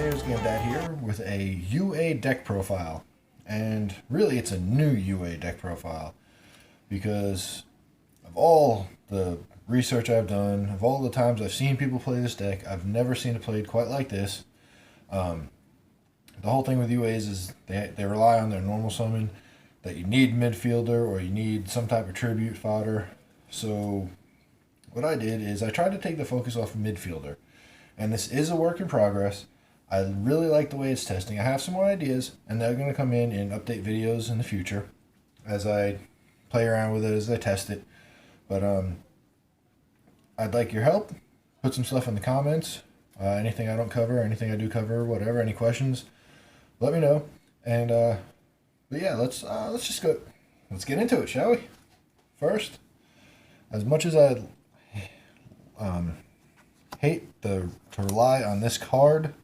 Players Game Dad here with a UA deck profile. And really, it's a new UA deck profile because of all the research I've done, of all the times I've seen people play this deck, I've never seen it played quite like this. The whole thing with UAs is they rely on their normal summon, that you need midfielder or you need some type of tribute fodder. So what I did is I tried to take the focus off of midfielder. And this is a work in progress. I really like the way it's testing. I have some more ideas, and they're going to come in update videos in the future as I play around with it, as I test it. But I'd like your help. Put some stuff in the comments. Anything I don't cover, anything I do cover, whatever. Any questions, let me know. And but yeah, let's just go. Let's get into it, shall we? First, as much as I hate to rely on this card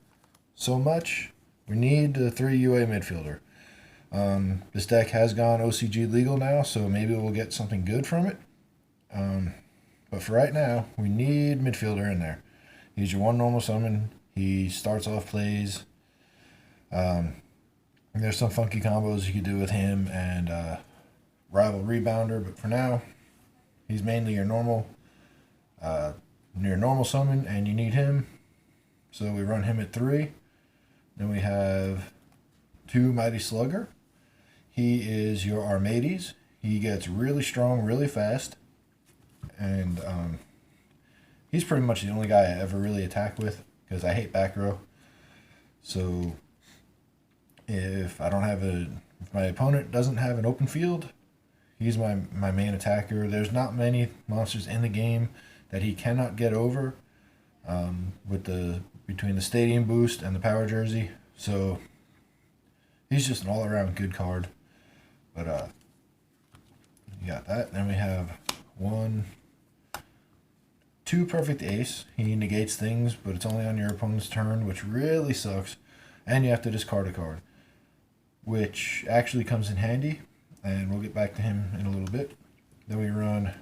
so much, we need the 3 UA midfielder. This deck has gone OCG legal now, so maybe we'll get something good from it. But for right now, we need midfielder in there. He's your one normal summon. He starts off plays. There's some funky combos you could do with him and rival rebounder, but for now, he's mainly your normal summon, and you need him. So we run him at 3. Then we have 2 Mighty Slugger. He is your Armades. He gets really strong, really fast, and he's pretty much the only guy I ever really attack with because I hate back row. So if my opponent doesn't have an open field, he's my main attacker. There's not many monsters in the game that he cannot get over between the stadium boost and the power jersey. So he's just an all-around good card. But you got that. Then we have 2 perfect ace. He negates things, but it's only on your opponent's turn, which really sucks. And you have to discard a card, which actually comes in handy, and we'll get back to him in a little bit. Then we run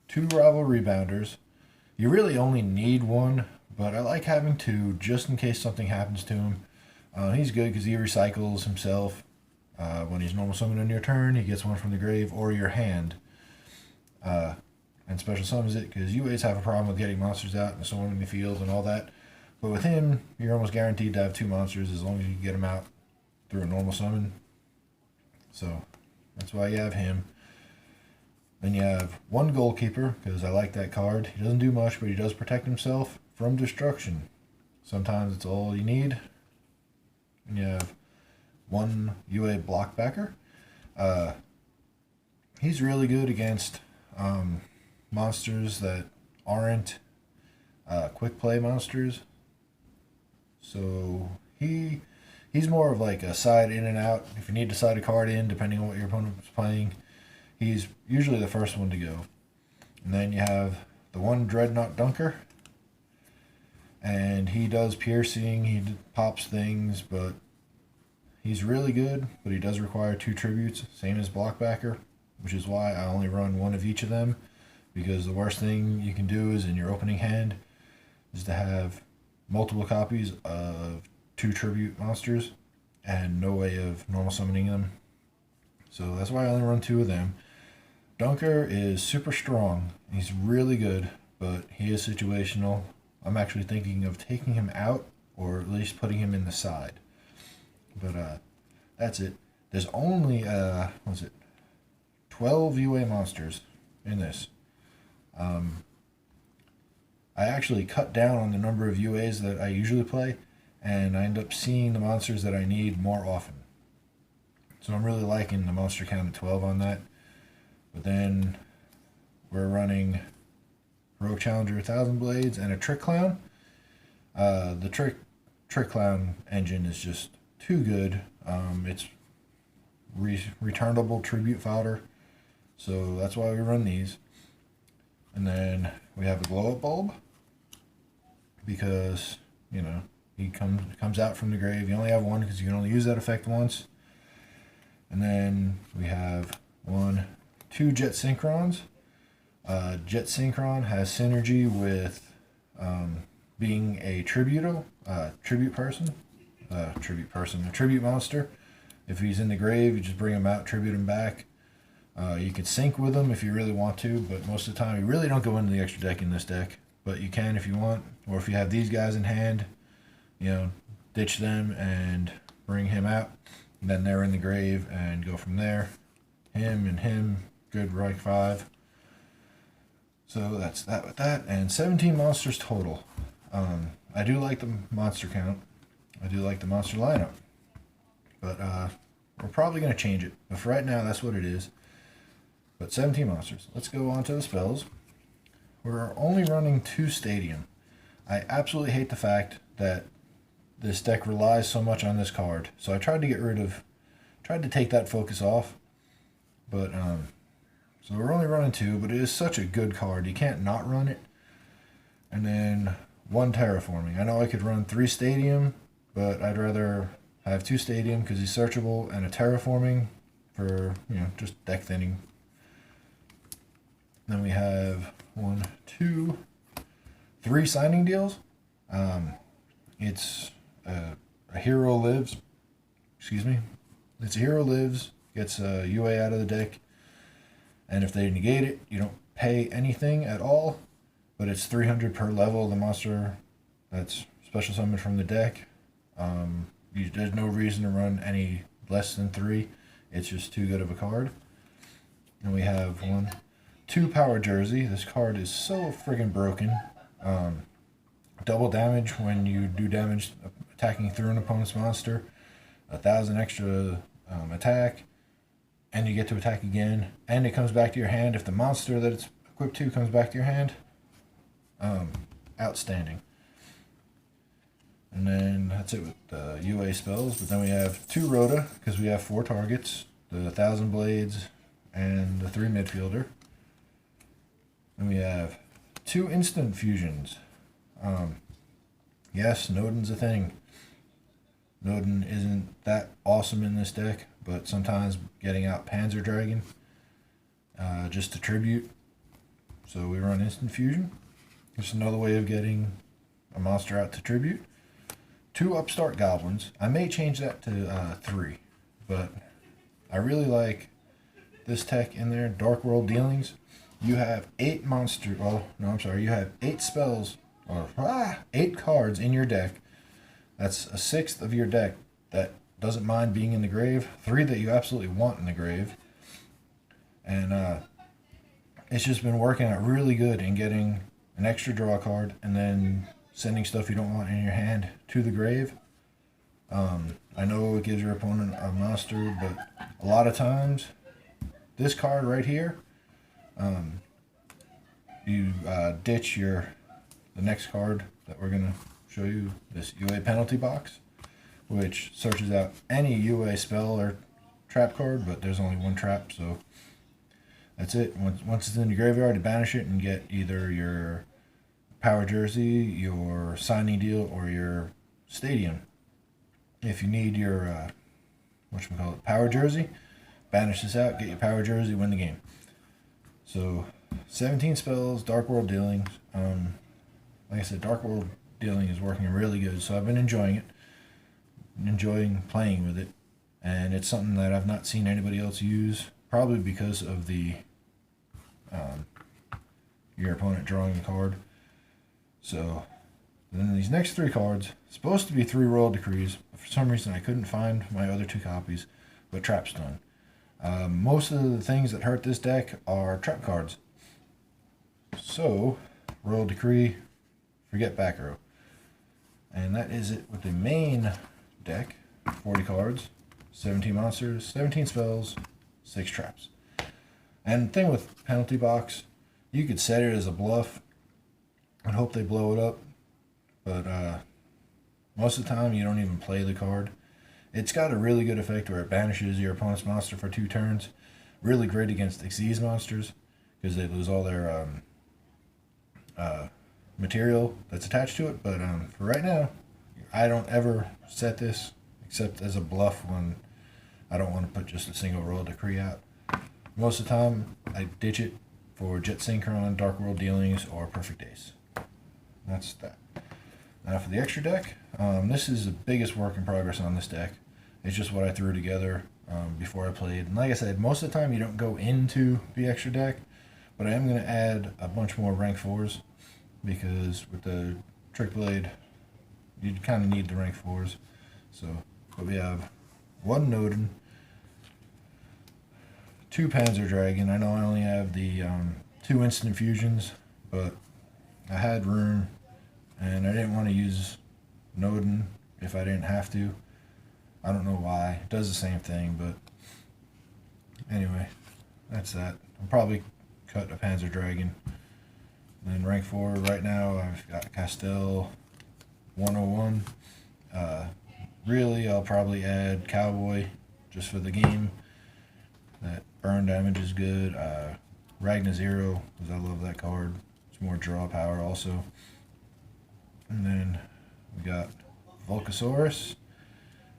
2 rival rebounders. You really only need 1, but I like having 2 just in case something happens to him. He's good because he recycles himself. When he's normal summoned on your turn, he gets 1 from the grave or your hand. And special summons it because you always have a problem with getting monsters out and summoning the field and all that. But with him, you're almost guaranteed to have 2 monsters as long as you get them out through a normal summon. So that's why you have him. Then you have 1 goalkeeper, because I like that card. He doesn't do much, but he does protect himself from destruction. Sometimes it's all you need. And you have 1 UA blockbacker. He's really good against monsters that aren't quick play monsters. So he's more of like a side in and out. If you need to side a card in, depending on what your opponent's playing, he's usually the first one to go. And then you have the 1 Dreadnought Dunker. And he does piercing, he pops things, but he's really good, but he does require 2 tributes, same as Blockbacker, which is why I only run 1 of each of them, because the worst thing you can do is in your opening hand is to have multiple copies of 2 tribute monsters and no way of normal summoning them. So that's why I only run 2 of them. Dunker is super strong. He's really good, but he is situational. I'm actually thinking of taking him out or at least putting him in the side. But that's it. There's only 12 UA monsters in this. I actually cut down on the number of UAs that I usually play, and I end up seeing the monsters that I need more often. So I'm really liking the monster count at 12 on that. But then we're running Rogue Challenger 1000 Blades and a Trick Clown. The Trick Clown engine is just too good. It's returnable tribute fodder, so that's why we run these. And then we have a glow up bulb because he comes out from the grave. You only have 1 because you can only use that effect once. And then we have 2 Jet Synchrons. Jet Synchron has synergy with being a tribute monster. If he's in the grave, you just bring him out, tribute him back. You can sync with him if you really want to, but most of the time you really don't go into the extra deck in this deck. But you can if you want, or if you have these guys in hand, you know, ditch them and bring him out. And then they're in the grave and go from there. Him and him, good rank 5. So that's that with that. And 17 monsters total. I do like the monster count. I do like the monster lineup. But we're probably going to change it. But for right now, that's what it is. But 17 monsters. Let's go on to the spells. We're only running 2 Stadium. I absolutely hate the fact that this deck relies so much on this card. So I tried to take that focus off. But, so we're only running 2, but it is such a good card. You can't not run it. And then 1 Terraforming. I know I could run 3 Stadium, but I'd rather have 2 Stadium because he's searchable, and a Terraforming for, you know, just deck thinning. Then we have 1, 2, 3 signing deals. It's a hero lives. Excuse me. It's a hero lives, gets a UA out of the deck, and if they negate it, you don't pay anything at all, but it's 300 per level of the monster that's special summoned from the deck. There's no reason to run any less than 3. It's just too good of a card. And we have 1, 2 Power Jersey. This card is so friggin' broken. Double damage when you do damage attacking through an opponent's monster. 1,000 extra attack, and you get to attack again, and it comes back to your hand if the monster that it's equipped to comes back to your hand. Outstanding. And then that's it with the UA spells. But then we have 2 Rhoda, because we have 4 targets, the 1,000 Blades and the 3 midfielder. And we have 2 instant fusions. Yes, Nodin's a thing. Nodin isn't that awesome in this deck, but sometimes getting out Panzer Dragon just to tribute. So we run instant fusion. It's another way of getting a monster out to tribute. 2 upstart goblins. I may change that to 3, but I really like this tech in there. Dark World Dealings. You have 8 monster. Oh no, I'm sorry. You have 8 spells or 8 cards in your deck. That's a 1/6 of your deck that doesn't mind being in the grave. 3 that you absolutely want in the grave. And it's just been working out really good in getting an extra draw card and then sending stuff you don't want in your hand to the grave. I know it gives your opponent a monster, but a lot of times, this card right here, you ditch the next card that we're going to show you, this UA penalty box, which searches out any UA spell or trap card, but there's only 1 trap, so that's it. Once it's in the graveyard, you banish it and get either your Power Jersey, your signing deal, or your Stadium. If you need your Power Jersey, banish this out, get your Power Jersey, win the game. So 17 spells, Dark World Dealings. Like I said, Dark World Dealing is working really good, so I've been enjoying it, enjoying playing with it, and it's something that I've not seen anybody else use, probably because of the your opponent drawing a card. So then these next 3 cards, supposed to be 3 Royal Decrees, but for some reason I couldn't find my other 2 copies, but Trap Stun. Most of the things that hurt this deck are trap cards. So, Royal Decree, forget back row. And that is it with the main deck. 40 cards, 17 monsters, 17 spells, 6 traps. And the thing with penalty box, you could set it as a bluff and hope they blow it up. But most of the time you don't even play the card. It's got a really good effect where it banishes your opponent's monster for 2 turns. Really great against Xyz monsters because they lose all their material that's attached to it. But for right now, I don't ever set this except as a bluff when I don't want to put just a single Royal Decree out. Most of the time, I ditch it for Jet Synchron, Dark World Dealings, or Perfect Ace. That's that. For the extra deck, this is the biggest work in progress on this deck. It's just what I threw together before I played. And like I said, most of the time you don't go into the extra deck, but I am going to add a bunch more rank 4s because with the Trick Blade, you kind of need the rank 4s. So, but we have 1 Nodin, 2 Panzer Dragon. I know I only have the 2 instant fusions, but I had room, and I didn't want to use Nodin if I didn't have to. I don't know why. It does the same thing, but anyway, that's that. I'll probably cut a Panzer Dragon. And then rank 4 right now, I've got Castell 101. Really, I'll probably add Cowboy just for the game. That burn damage is good. Ragna Zero, because I love that card. It's more draw power also. And then we got Volcasaurus,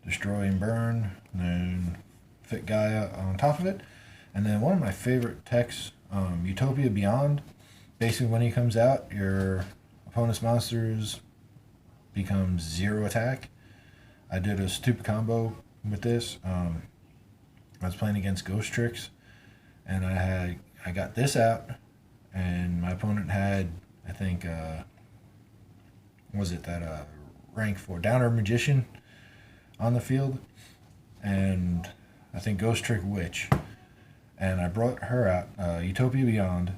Destroy and Burn, and then Fit Gaia on top of it. And then one of my favorite techs, Utopia Beyond. Basically, when he comes out, your opponent's monsters become 0 attack. I did a stupid combo with this. I was playing against Ghost Tricks, and I got this out, and my opponent had, I think, was it that rank 4 Downer Magician on the field, and I think Ghost Trick Witch, and I brought her out, Utopia Beyond,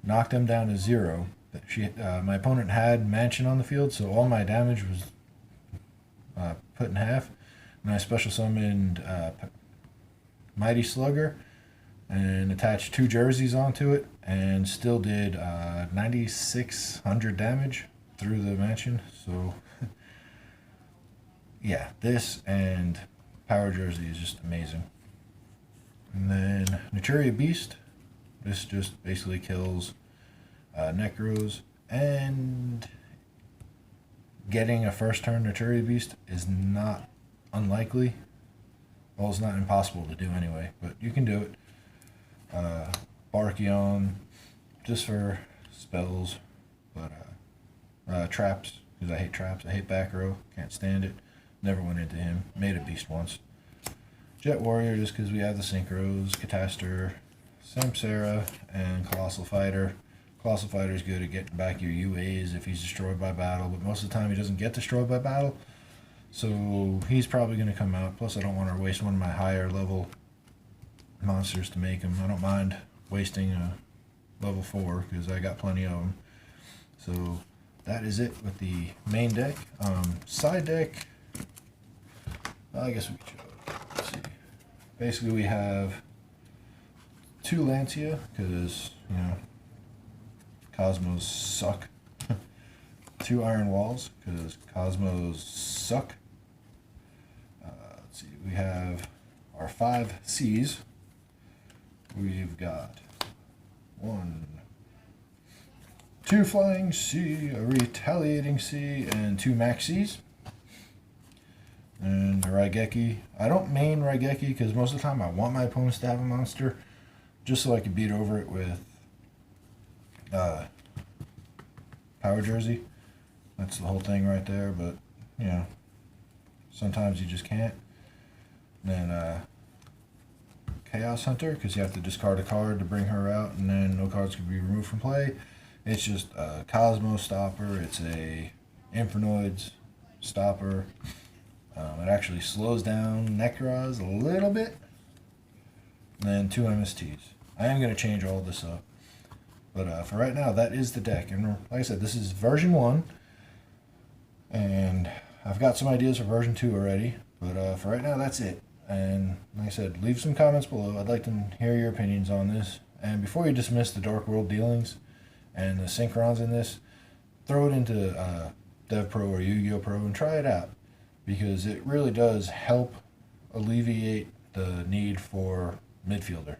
knocked them down to 0. My opponent had Mansion on the field, so all my damage was put in half, and I special summoned Mighty Slugger and attached 2 jerseys onto it, and still did 9,600 damage through the Mansion. So yeah, this and Power Jersey is just amazing. And then Naturia Beast, this just basically kills Necros, and getting a first turn Naturia Beast is not unlikely. Well, it's not impossible to do anyway, but you can do it. Barkion, just for spells, but traps, because I hate traps. I hate back row, can't stand it. Never went into him. Made a beast once. Jet Warrior, just because we have the Synchros, Catastor, Samsara, and Colossal Fighter. Colossal Fighter is good at getting back your UAs if he's destroyed by battle, but most of the time he doesn't get destroyed by battle, so he's probably going to come out. Plus, I don't want to waste one of my higher level monsters to make him. I don't mind wasting a level 4 because I got plenty of them. So that is it with the main deck. Side deck, well, I guess we could show it. Let's see. Basically, we have 2 Lancia because, you know, Cosmos suck. 2 Iron Walls because Cosmos suck. Let's see, we have our 5 Cs. We've got 2 Flying C, a Retaliating C, and 2 Max Cs. And Raigeki. I don't main Raigeki because most of the time I want my opponents to have a monster just so I can beat over it with Power Jersey. That's the whole thing right there, but you know, sometimes you just can't. And then Chaos Hunter, because you have to discard a card to bring her out, and then no cards can be removed from play. It's just a Cosmos stopper. It's a Infernoids stopper. It actually slows down Necros a little bit. And then 2 MSTs. I am going to change all this up. But for right now, that is the deck. And like I said, this is version 1. And I've got some ideas for version 2 already. But for right now, that's it. And like I said, leave some comments below. I'd like to hear your opinions on this. And before you dismiss the Dark World dealings and the Synchrons in this, throw it into Dev Pro or Yu-Gi-Oh! Pro and try it out. Because it really does help alleviate the need for midfielder.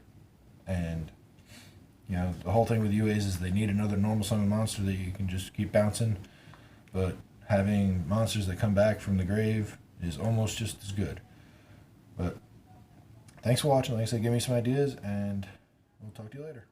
And you know, the whole thing with UAs is they need another normal summon monster that you can just keep bouncing. But having monsters that come back from the grave is almost just as good. But thanks for watching. Like I said, give me some ideas, and we'll talk to you later.